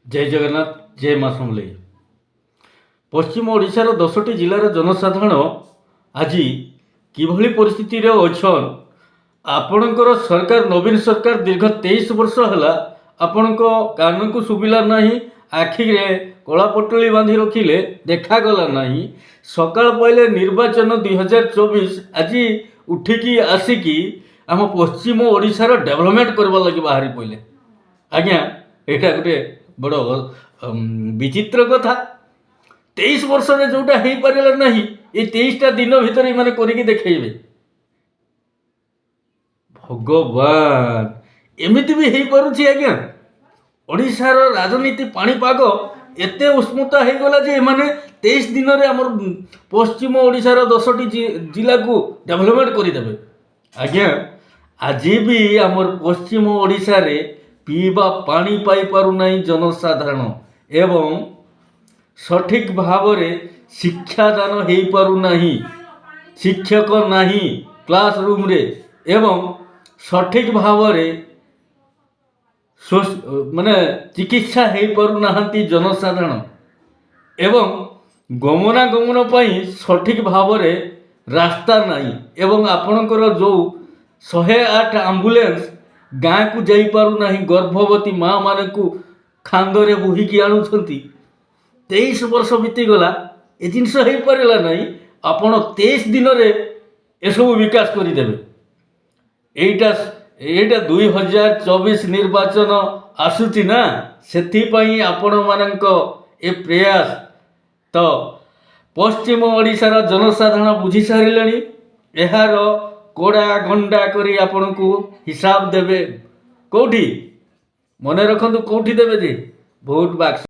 जय जगन्नाथ जय माँ समलेई। पश्चिम ओडिशार 10टी जिलार जनसाधारण आज किभली परिस्थिति रे अछन आपणकर सरकार नवीन सरकार दीर्घ 23 वर्ष है आपण कान को शुभिला नहीं आखि रे कला पटली बांधि रखिले देखागला नहीं। सकाळ पहले निर्वाचन 2024 आज उठिकी आसिकी आम पश्चिम ओडिशार डेवलपमेंट करवा लगी बाहरी पड़े। आज्ञा यहाँ गोटे बड़ विचित्र कथा 23 वर्ष में जोटा हो पारा ना ये 23टा दिन भितर ये करके देखेबे। भगवान एमती भी हो पारुछि आज्ञा। ओडिशार राजनीति पाणीपाग एते उष्णता हो गला जे माने 23 दिन रे हमर पश्चिम ओडिशार 10टी जिला को डेवलपमेंट करदेवे। आज्ञा आज भी हमर पश्चिम ओडिशा रे पीवा पानी पाई पारु नहीं जनसाधारण एवं सठिक भाव रे शिक्षादान हो पारु नहीं, शिक्षक नहीं क्लासरूम रे एवं सठिक भाव रे माने चिकित्सा हो पारु नाहंती जनसाधारण एवं गमनागमन पाई सठिक भाव रे रास्ता नहीं एवं आपणकर जो 108 एम्बुलेंस गाँ को जाई पारु नहीं। गर्भवती माँ मान को खांदरे बोहिकी आणुछंती। 23 वर्ष बीतीगला ए जिनस हो पारा नहीं। आपण 23 दिन रे एसबू विकास करदेवे। एटा 2024 निर्वाचन आसुची ना सेथिपाई आपण मानक ए प्रयास तो पश्चिम ओडिशार जनसाधारण बुझी सारिलेनी। एहार कोड़ा गंडा करी आपण को हिसाब देवे। कौटी मन रखु कौटी देवे जे भोट बाक्स।